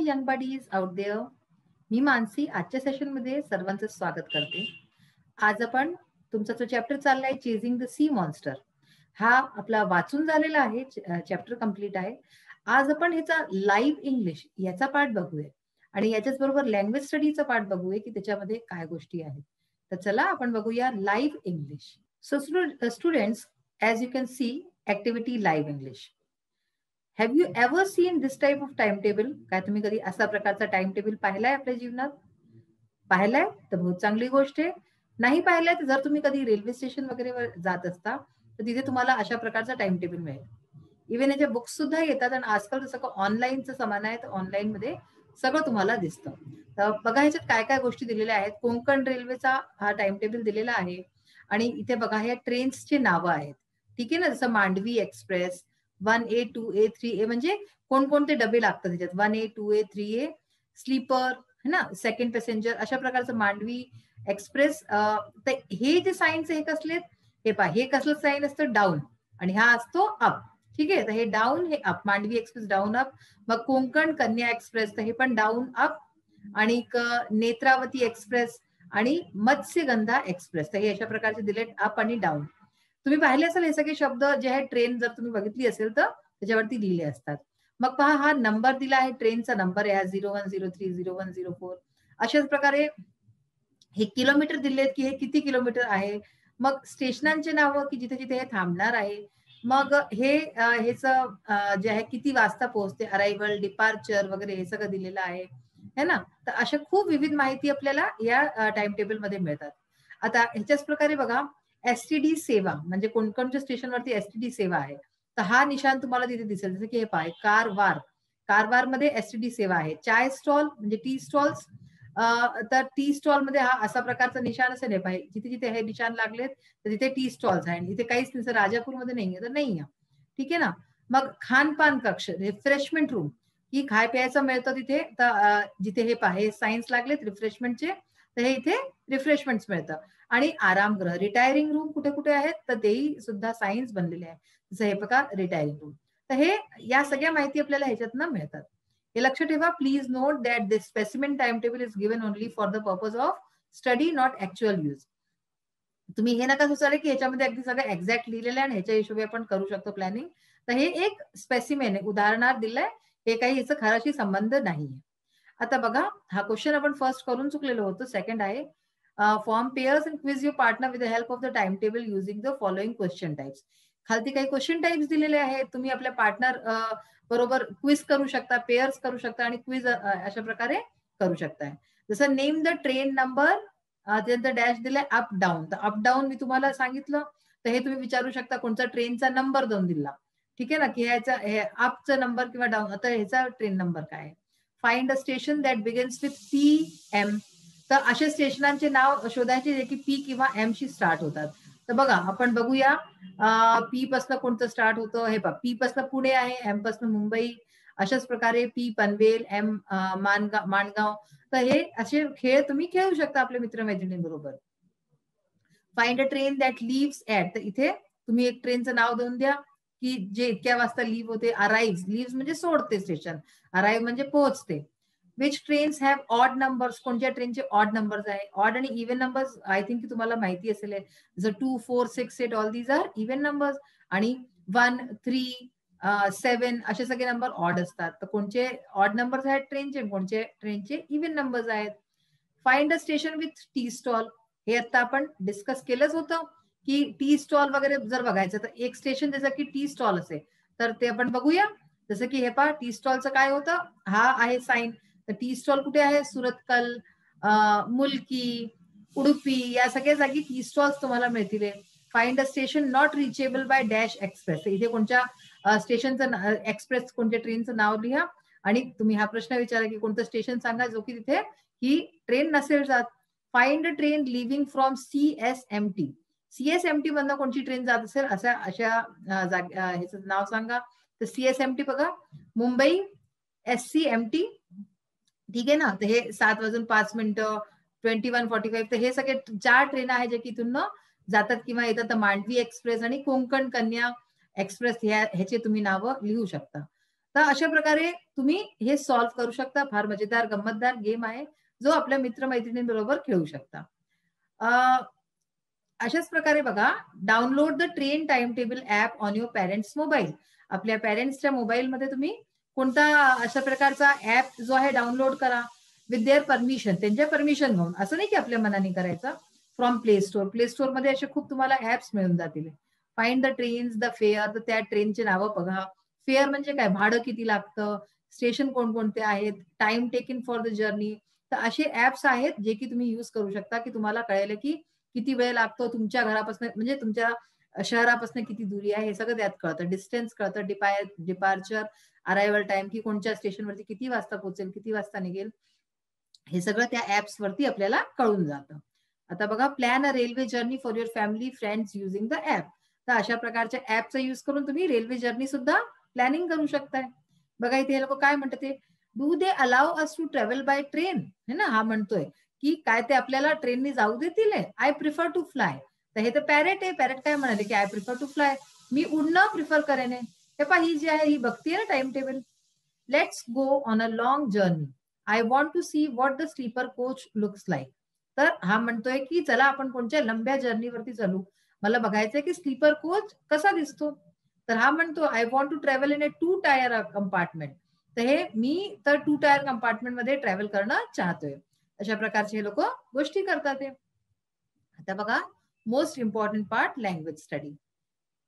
Young buddies out there. मी मानसी आजच्या सेशनमध्ये सर्वांचं स्वागत करते. आज आपण तुमचा जो चॅप्टर चाललाय चेजिंग द सी मॉन्स्टर, हा आपला वाचून झालेला आहे, चॅप्टर कंप्लीट आहे. आज आपण ह्याचा लाईव्ह इंग्लिश याचा पार्ट बघूया आणि याच्याच बरोबर लँग्वेज स्टडीचा पार्ट बघूया की त्याच्यामध्ये काय गोष्टी आहेत. तर चला आपण बघूया live English. So students, as you can see, activity live English. Have you ever seen this type of time table? काय तुम्ही कधी असा प्रकारचा टाइम टेबल पाहिलाय आपल्या जीवनात? पाहिलाय तर बहुत चांगली गोष्ट आहे. नाही पाहिलाय तर जर तुम्ही कधी रेल्वे स्टेशन वगैरे जात असता तर तिथे तुम्हाला अशा प्रकारचा टाइम टेबल मिळेल. इव्हन याचे बुक्स सुद्धा येतात आणि आजकाल सगळं ऑनलाईनचं समान आहे, तर ऑनलाईन मध्ये सगळं तुम्हाला दिसतं. तर बघा ह्याच्यात काय काय गोष्टी दिलेल्या आहेत. कोकण रेल्वेचा हा टाइम टेबल दिलेला आहे आणि इथे बघा ह्या ट्रेन्सची नावं आहेत. ठीक आहे ना, जसं Mandvi express 1A 2A 3A म्हणजे कोणकोणते डबे लागतात त्याच्यात. 1A 2A 3A स्लीपर है ना, सेकंड पॅसेंजर, अशा प्रकारचं मांडवी एक्सप्रेस. तर हे जे साईन्स हे कसले, हे पहा, हे कसलं साईन असतं? डाऊन, आणि हा असतो अप. ठीक आहे, तर हे डाऊन हे up. Mandovi express down up. मग कोकण कन्या एक्सप्रेस तर हे पण डाऊन अप. आणि नेत्रावती एक्सप्रेस आणि मत्स्यगंधा एक्सप्रेस तर हे अशा प्रकारचे दिलेत अप आणि डाऊन. तुम्ही पाहिले असेल हे सगळे शब्द जे आहेत, ट्रेन जर तुम्ही बघितली असेल तर त्याच्यावरती लिहिले असतात. मग पहा, हा नंबर दिला आहे, ट्रेनचा नंबर आहे 0103 0104. अशाच प्रकारे हे किलोमीटर दिलेत की हे किती किलोमीटर आहे. मग स्टेशनांचे नावं की जिथे जिथे हे थांबणार आहे. मग हे जे आहे किती वाजता पोहोचते, अरायव्हल, डिपार्चर वगैरे हे सगळं दिलेलं आहे, है ना. तर अशा खूप विविध माहिती आपल्याला या टाइम टेबल मध्ये मिळतात. आता ह्याच्याच प्रकारे बघा, एसटीडी सेवा म्हणजे कोणकोणत्या स्टेशनवरती एसटीडी सेवा आहे, तर हा निशाण तुम्हाला तिथे दिसेल. जसं की हे पाय कारवार, कारवार मध्ये एसटीडी सेवा आहे. चाय स्टॉल म्हणजे टी स्टॉल्स, तर टी स्टॉल मध्ये हा असा प्रकारचा निशाण असेल. हे पाहिजे जिथे जिथे हे निशाण लागलेत तर तिथे टी स्टॉल्स आहे. इथे काहीच नाही, राजापूरमध्ये नाहीये तर नाहीये. ठीक आहे ना. मग खानपान कक्ष, रिफ्रेशमेंट रूम, की खाय प्यायचं मिळतं तिथे. तर जिथे हे पाहे सायन्स लागलेत रिफ्रेशमेंटचे, तर हे इथे रिफ्रेशमेंट्स मिळतं. आणि आरामगृह, रिटायरिंग रूम कुठे कुठे आहेत तर तेही सुद्धा सायन्स बनलेले आहे. जसं हे बघा रिटायरिंग रूम. तर हे या सगळ्या माहिती आपल्याला ह्याच्यातनं मिळतात. हे लक्ष ठेवा. Please note that this specimen time table is given only for the purpose of study, not actual use. तुम्ही हे नका सुचवले की ह्याच्यामध्ये अगदी सगळं एक्झॅक्ट लिहिलेलं आहे आणि ह्याच्या हिशोबी आपण करू शकतो प्लॅनिंग. तर हे एक स्पेसिमेन आहे, उदाहरणार्थ दिलंय. हे काही ह्याचा खराशी संबंध नाहीये. आता बघा, हा क्वेश्चन आपण फर्स्ट करून चुकलेलो होतो. सेकंड आहे, form pairs and quiz your partner with the help of the time table using the following question types. खालती काही क्वेश्चन टाइप्स दिलेले आहेत. तुम्ही आपल्या पार्टनर बरोबर क्विज करू शकता, पेअर्स करू शकता आणि क्विज अशा प्रकारे करू शकताय. जसं नेम द ट्रेन नंबर, त्यानंतर डॅश दिलाय अप डाऊन. तर अप डाऊन मी तुम्हाला सांगितलं, तर हे तुम्ही विचारू शकता कोणता ट्रेनचा नंबर दोन दिला. ठीक आहे ना, की ह्याचा हे अपचा नंबर किंवा डाऊन, आता ह्याचा ट्रेन नंबर काय आहे. Find a station that begins with PM. तर अशा स्टेशनांचे नाव शोधायचे जे की P किंवा M शी स्टार्ट होतात. तर बघा आपण बघूया, P पासून कोणतं स्टार्ट होतं. हे पहा, P पासून पुणे आहे, M पासून मुंबई. अशाच प्रकारे P पनवेल, M माणगाव. तर हे असे खेळ तुम्ही खेळू शकता आपल्या मित्रमैत्रिणींबरोबर. Find a train that leaves at. तर इथे तुम्ही एक ट्रेनचं नाव देऊन द्या की जे इतक्या वाजता लिव्ह होते. अराइव्ह, लिव्ह म्हणजे सोडते स्टेशन, अराइव्ह म्हणजे पोहोचते. Which trains have odd numbers, कोणत्या ट्रेनचे ऑड नंबर्स आहे. ऑड आणि इव्हन नंबर्स आय थिंक की तुम्हाला माहिती असेल. जर 2 4 6 8 all these are even numbers आणि 1 3 7 असे सगळे नंबर ऑड असतात. तर कोणते ऑड नंबर्स आहेत ट्रेनचे, कोणते ट्रेनचे इव्हन नंबर्स आहेत. Find a station with tea stall. हे आता आपण डिस्कस केलंच होतं की टी स्टॉल वगैरे जर बघायचं तर एक स्टेशन जसं की टी स्टॉल असेल तर ते आपण बघूया. जसं की हे पहा, टी स्टॉलचं काय होतं, हा आहे साईन. तर टी स्टॉल कुठे आहे, सुरतकल, मुलकी, उडुपी या सगळ्या जागी टी स्टॉल्स तुम्हाला मिळतील. Find a station not reachable bye dash express. इथे कोणत्या स्टेशनचं एक्सप्रेस कोणत्या ट्रेनचं नाव लिहा आणि तुम्ही हा प्रश्न विचारा की कोणतं स्टेशन सांगा जो की तिथे ही ट्रेन नसेल जात. Find a train living from CSMT. CSMT मधनं कोणती ट्रेन जात असेल अशा ह्याचं नाव सांगा. तर CSMT बघा, मुंबई SCMT. ठीक आहे ना. तर हे 7:05 21:45. तर हे सगळे 4 ट्रेन आहेत जे की इथून जातात किंवा येतात. तर मांडवी एक्सप्रेस आणि कोकण कन्या एक्सप्रेस ह्याचे तुम्ही नावं लिहू शकता. तर अशा प्रकारे तुम्ही हे सॉल्व्ह करू शकता. फार मजेदार गंमतदार गेम आहे जो आपल्या मित्रमैत्रिणींबरोबर खेळू शकता. अशाच प्रकारे बघा, download the train time table app on your parents mobile. आपल्या पॅरेंट्सच्या मोबाईलमध्ये तुम्ही कोणता अशा प्रकारचा ऍप जो आहे डाउनलोड करा विथ देअर परमिशन, त्यांच्या परमिशन घेऊन. असं नाही की आपल्या मनाने करायचं. From play store. Play store मध्ये असे खूप तुम्हाला ऍप्स मिळून जातील. Find the trains, the fair, तर त्या ट्रेनचे नावं बघा. फेअर म्हणजे काय, भाडं किती लागतं, स्टेशन कोणकोणते आहेत, time taken for the journey. तर असे ऍप्स आहेत जे की तुम्ही युज करू शकता की तुम्हाला कळेल की किती वेळ लागतो तुमच्या घरापासून, म्हणजे तुमच्या शहरापासून किती दूरी आहे हे सगळं त्यात कळतं. डिस्टन्स कळतं, डिपार्चर, अरायवल टाइम, की कोणत्या स्टेशनवरती किती वाजता पोहोचेल, किती वाजता निघेल, हे सगळं त्या ऍप्स वरती आपल्याला कळून जातं. आता बघा, plan a railway journey for your family friends using the app. तर अशा प्रकारच्या ऍपचा युज करून तुम्ही रेल्वे जर्नी सुद्धा प्लॅनिंग करू शकताय. बघा इथे हे लोक काय म्हणतात ते, do they allow us to travel by train, है ना. हा म्हणतोय की काय ते आपल्याला ट्रेननी जाऊ देतील. I prefer to fly. तर हे तर पॅरेट आहे. पॅरेट काय म्हणाले की आय प्रिफर टू फ्लाय, मी उडणं प्रिफर करेन. हे पहा, ही जी आहे ही बघतीये ना time table. Let's go on a long journey. I want to see what the sleeper coach looks like. तर हा म्हणतोय की चला आपण कोणत्या लंब्या जर्नीवरती चालू, मला बघायचंय की स्लीपर कोच कसा दिसतो. तर हा म्हणतो I want to travel in a 2 tier compartment. तर हे मी तर 2 टायर कंपार्टमेंट मध्ये ट्रॅव्हल करणं चाहतोय. अशा प्रकारचे हे लोक गोष्टी करतात. आता बघा, most important part, language study.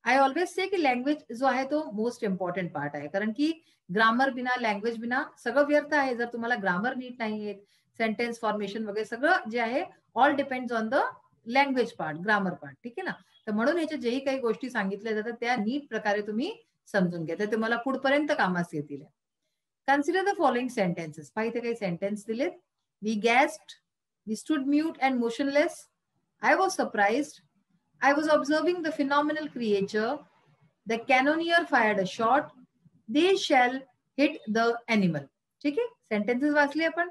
I always say की लँग्वेज जो आहे तो मोस्ट इम्पॉर्टंट पार्ट आहे. कारण की ग्रामर बिना, लँग्वेज बिना सगळं व्यर्थ आहे. जर तुम्हाला ग्रामर नीट नाही आहे, सेंटेन्स फॉर्मेशन वगैरे सगळं जे आहे all depends on the language part, grammar part. ठीक आहे ना. तर म्हणून ह्याच्या जेही काही गोष्टी सांगितल्या जातात त्या नीट प्रकारे तुम्ही समजून घ्या, तर तुम्हाला पुढपर्यंत कामास येतील. Consider the following sentences. पाहिजे काही सेंटेन्स दिलेत. We gasped, we stood mute and motionless, I was surprised, I was observing the phenomenal creature. The cannoneer fired a shot. They shall hit the animal. ठीक आहे, sentences वाचले आपण.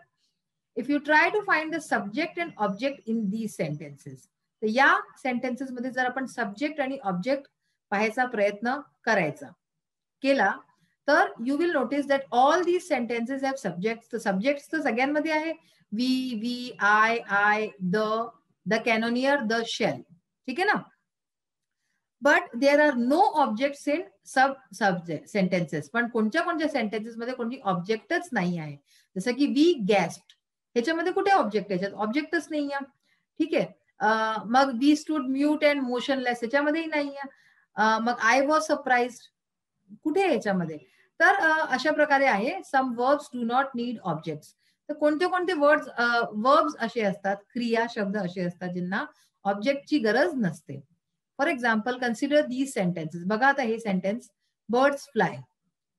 If you try to find the subject and object in these sentences. तर या sentences मध्ये जर आपण subject आणि ऑब्जेक्ट पाहायचा प्रयत्न करायचा केला तर you will notice that all these sentences have subjects. तर सब्जेक्ट्स तर सगळ्यांमध्ये आहे. We, I, the cannoneer, the shell. ठीक आहे ना. But there are no objects in सब सेंटेन्सेस. पण कोणत्या कोणत्या सेंटेन्सेस मध्ये कोणती ऑब्जेक्टच नाही आहे. जसं की वी गॅस्ड, ह्याच्यामध्ये कुठे ऑब्जेक्ट आहे, याच्यात ऑब्जेक्टच नाही आहे. ठीक आहे. मग we stood mute and motionless, ह्याच्यामध्येही नाही आहे. मग आय वॉज सरप्राइज्ड, कुठे आहे याच्यामध्ये. तर अशा प्रकारे आहे. Some verbs do not need objects. तर कोणते कोणते वर्ब्स असे असतात, क्रिया शब्द असे असतात ज्यांना ऑब्जेक्टची गरज नसते. For example, consider these sentences. बघा आता हे सेंटेन्स, बर्ड्स फ्लाय.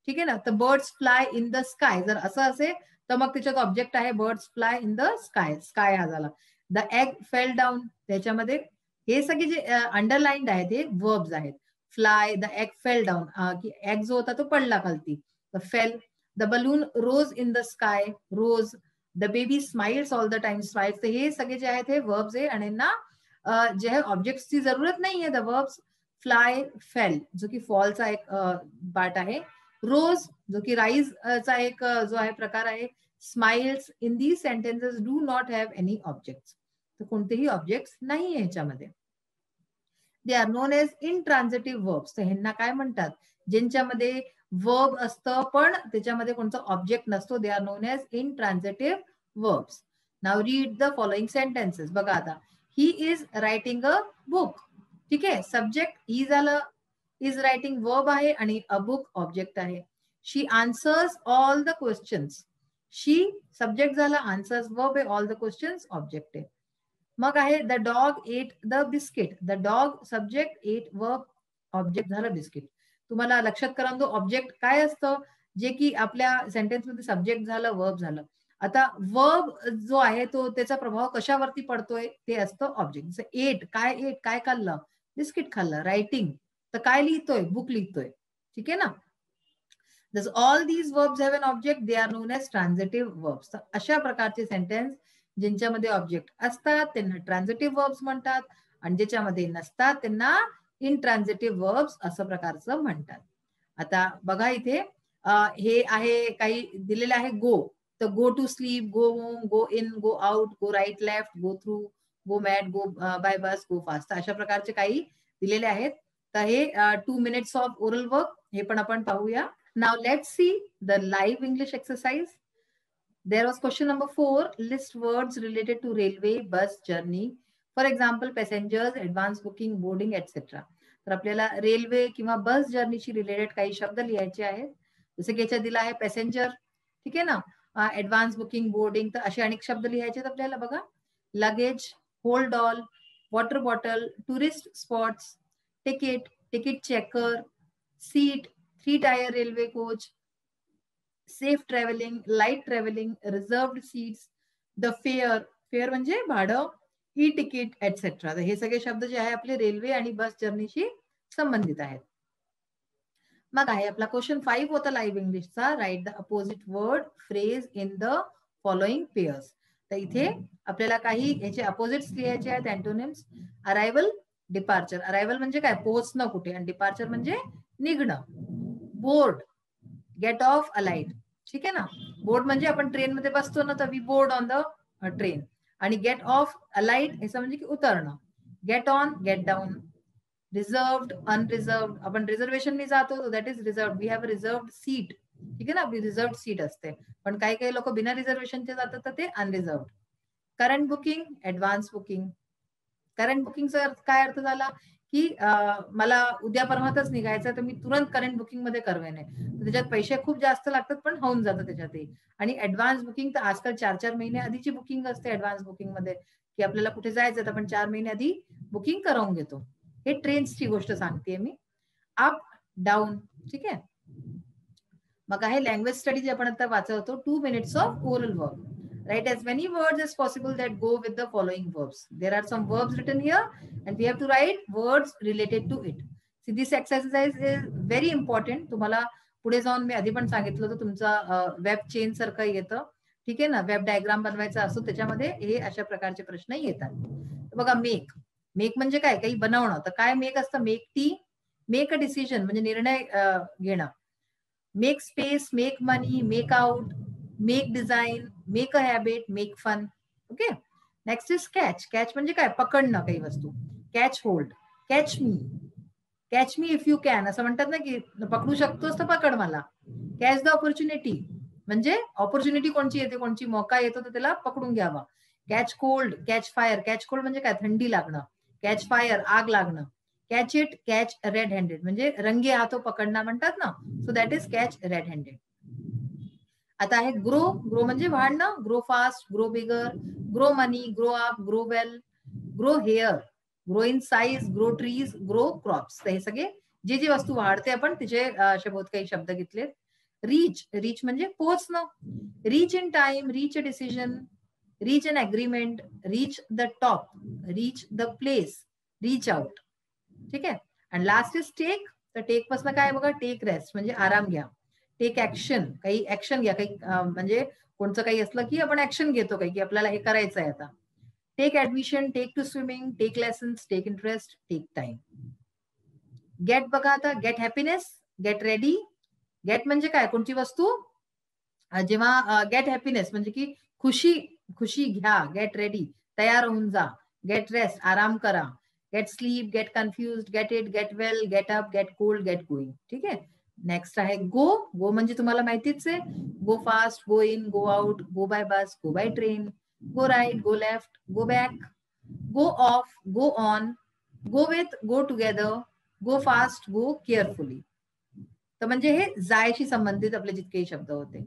ठीक आहे ना. तर birds fly in the sky जर असं असेल तर मग त्याच्यात ऑब्जेक्ट आहे birds fly in the sky. Sky हा झाला. द एग फेल डाऊन, त्याच्यामध्ये हे सगळे जे अंडरलाइंड आहेत हे वर्ब्स आहेत. Fly, the egg fell down, की एग जो होता तो पडला खालती, तर fell. The balloon rose in the sky, rose. The baby smiles all the time, smiles. तर हे सगळे जे आहेत हे वर्ब्स आहे आणि ना जे आहे ऑब्जेक्टची जरूरत नाहीये. द वर्ब्स फ्लाय, फेल जो की फॉलचा एक पार्ट आहे. रोज जो की राईज चा एक जो आहे प्रकार आहे. Smiles. In these sentences do not have any objects. तर कोणतेही ऑब्जेक्ट्स नाही ह्याच्यामध्ये. They are known as intransitive verbs. तर ह्यांना काय म्हणतात, ज्यांच्यामध्ये वर्ब असतं पण त्याच्यामध्ये कोणतं ऑब्जेक्ट नसतो. They are known as intransitive verbs. Now read the following sentences. बघा आता, he is writing a book. ठीक आहे. सब्जेक्ट ही झालं, इज रायटिंग वर्ब आहे आणि अ बुक ऑब्जेक्ट आहे. She answers all the questions. She subject झाला, आन्सर्स वर्ब आहे, ऑल द क्वेश्चन्स ऑब्जेक्ट आहे. मग आहे the dog ate the biscuit. The dog subject, ate verb, object झालं बिस्किट. तुम्हाला लक्षात करा दो, ऑब्जेक्ट काय असतं, जे की आपल्या सेंटेन्स मध्ये सब्जेक्ट झालं, वर्ब झालं. आता वर्ब जो आहे तो त्याचा प्रभाव कशावरती पडतोय ते असतं ऑब्जेक्ट. जसं एट, काय खाल्लं, बिस्किट खाल्लं. रायटिंग, तर काय लिहितोय, बुक लिहितोय. ठीक आहे ना. Thus all these verbs have an object, they are known as transitive verbs. तर अशा प्रकारचे सेंटेन्स ज्यांच्यामध्ये ऑब्जेक्ट असतात त्यांना ट्रान्झिटिव्ह वर्ब्स म्हणतात आणि ज्याच्यामध्ये नसतात त्यांना इनट्रान्झिटिव्ह वर्ब्स असं प्रकारचं म्हणतात. आता बघा इथे हे आहे काही दिलेले आहे गो, तर go to sleep, go home, go in, go out, go right left, go through, go mad, go by bus, go fast, अशा प्रकारचे काही दिलेले आहेत. तर हे 2 minutes ऑफ ओरल वर्क हे पण आपण पाहूया. Now let's see the live English exercise. There was question number 4. List words related to railway, bus, journey. For example, passengers, advance booking, boarding, etc. तर आपल्याला रेल्वे किंवा बस जर्नीशी रिलेटेड काही शब्द लिहायचे आहेत. जसे की याच्यात दिला आहे पॅसेंजर, ठीक आहे ना, ऍडव्हान्स बुकिंग, बोर्डिंग, तर असे अनेक शब्द लिहायचे आहेत आपल्याला बघा. Luggage, hold all, water bottle, tourist spots, ticket, ticket checker, seat, 3 tyre railway coach, safe travelling, light travelling, reserved seats, the fair, fair म्हणजे भाडं, ई तिकीट एटसेट्रा. हे सगळे शब्द जे आहे आपले रेल्वे आणि बस जर्नीशी संबंधित आहेत. मग आहे आपला क्वेश्चन 5 होता लाईव्ह इंग्लिशचा. Write the opposite word phrase in the following pairs. तर इथे आपल्याला काही याचे अपोजिट्स लिहायचे आहेत, अँटोनिम्स. Arrival, departure. अरायव्हल म्हणजे काय, पोहोचणं कुठे, आणि डिपार्चर म्हणजे निघणं. बोर्ड, गेट ऑफ, अलाइट, ठीक आहे ना. बोर्ड म्हणजे आपण ट्रेन मध्ये बसतो ना, तर we board on the train. आणि गेट ऑफ, अलाइट याचं म्हणजे की उतरणं. Get on, get down. Reserved, unreserved, आपण रिझर्वेशननी जातो, that is reserved. We have reserved seat, ठीक आहे ना, आपली रिझर्व्ड सीट असते. पण काही काही लोक बिना रिझर्वेशनचे जातात, तर ते unreserved. Current booking, advance booking. Current बुकिंगचा काय अर्थ झाला की मला उद्या परवाच निघायचं, तर मी तुरंत करंट बुकिंग मध्ये करवेन. त्याच्यात पैसे खूप जास्त लागतात, पण होऊन जातं त्याच्यातही. आणि ऍडव्हान्स बुकिंग तर आजकाल 4-4 महिने आधीची बुकिंग असते ऍडव्हान्स बुकिंग मध्ये, की आपल्याला कुठे जायचं तर आपण 4 महिने आधी बुकिंग करून घेतो. हे ट्रेन्सची गोष्ट सांगतेय मी. अप, डाऊन, ठीक आहे. मग आहे लँग्वेज स्टडी जे आपण आता वाचवतो. 2 minutes of oral work. Write as many words as possible that go with the following verbs. There are some verbs written here and we have to write words related to it. See, this exercise is very important. तुम्हाला पुढे जाऊन मी आधी पण सांगितलं होतं, तुमचा web chain सारखं येतं, ठीक आहे ना, वेब डायग्राम बनवायचा असतो, त्याच्यामध्ये हे अशा प्रकारचे प्रश्न येतात. बघा, मेक. मेक म्हणजे काय, काही बनवणं. तर काय मेक असतं, make tea, make a decision म्हणजे निर्णय घेणं. Make space, make money, make out, make design, make a habit, make fun. Okay. Next is catch. Catch म्हणजे काय, पकडणं काही वस्तू. Catch hold, catch me, catch me if you can, असं म्हणतात ना, की पकडू शकतोस तर पकड मला. कॅच द ऑपॉर्च्युनिटी म्हणजे ऑपॉर्च्युनिटी कोणची येते, कोणची मौका येतो, तर त्याला पकडून घ्यावा. Catch cold, catch fire. Catch cold म्हणजे काय, थंडी लागणं. कॅच फायर, आग लागणं. Catch it, catch red handed म्हणजे रंगे हातो पकडणं म्हणतात ना, so that is catch red handed. आता आहे ग्रो. ग्रो म्हणजे वाढणं. Grow fast, grow bigger, grow money, grow up, grow well, grow hair, grow in size, grow trees, grow crops. हे सगळे जे जे वस्तू वाढते आपण तिचे असे बहुत काही शब्द घेतलेत. रीच. रीच म्हणजे पोहोचणं. Reach in time, reach a decision, reach an agreement, reach the top, reach the place, reach out, ठीक आहे. आणि लास्ट इज टेक. तर टेक पासून काय बघा, टेक रेस्ट म्हणजे आराम घ्या. टेक ऍक्शन, काही ऍक्शन घ्या, काही म्हणजे कोणतं काही असलं की आपण ऍक्शन घेतो, काही की आपल्याला हे करायचं आहे आता. Take admission, take to swimming, take lessons, take interest, take time. Get बघा आता, get happiness, get ready. Get म्हणजे काय, कोणती वस्तू. जेव्हा गेट हॅपीनेस म्हणजे की खुशी, खुशी घ्या. गेट रेडी, तयार होऊन जा. गेट रेस्ट, आराम करा. Get sleep, get confuse, get it, get well, get up, get cold, get going, ठीक आहे. नेक्स्ट आहे गो. गो म्हणजे तुम्हाला माहितीच आहे, go fast, go in, go out, go by bus, go by train, go right, go left, go back, go off, go on, go with, go together, go fast, go carefully. तर म्हणजे हे जायशी संबंधित आपले जितकेही शब्द होते.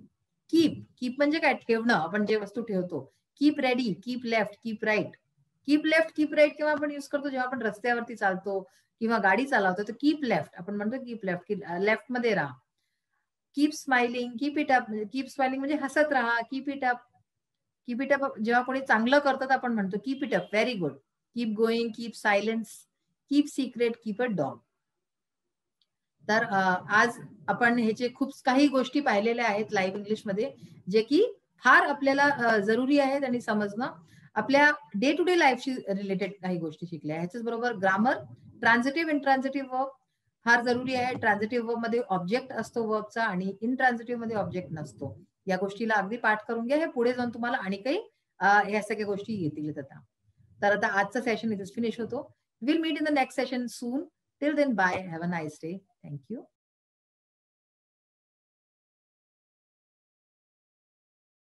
कीप. कीप म्हणजे काय, ठेवणं, आपण जे वस्तू ठेवतो. Keep ready, keep left, keep right. Keep left, keep right केव्हा आपण युज करतो, जेव्हा आपण रस्त्यावरती चालतो किंवा गाडी चालवतो, तर कीप लेफ्ट आपण म्हणतो, कीप लेफ्ट, की लेफ्ट मध्ये राहा. Keep smiling, keep it up, keep smiling म्हणजे हसत राहा. Keep it up, keep it up जेव्हा कोणी चांगलं करतात आपण म्हणतो keep it up, very good. Keep going, keep silence, keep secret, keep a dog. तर आज आपण ह्याचे खूप काही गोष्टी पाहिलेल्या आहेत लाईव्ह इंग्लिशमध्ये, जे की फार आपल्याला जरुरी आहेत आणि समजणं. आपल्या डे टू डे लाईफशी रिलेटेड काही गोष्टी शिकल्या. ह्याच्याच बरोबर ग्रामर, ट्रान्झिटिव्ह, इंट्रान्झिटिव्ह वर्ब, फार जरुरी आहे. ट्रान्झिटिव्ह वर्ब मध्ये ऑब्जेक्ट असतो वर्बचा आणि इंट्रान्झिटिव्ह मध्ये ऑब्जेक्ट नसतो. या गोष्टीला अगदी पाठ करून घ्या. हे पुढे जाऊन तुम्हाला आणि काही ह्या सगळ्या गोष्टी येतील आता. तर आता आजचा सेशन इथेच फिनिश होतो. Will meet in the next session soon. Till then bye. Have a nice day. Thank you.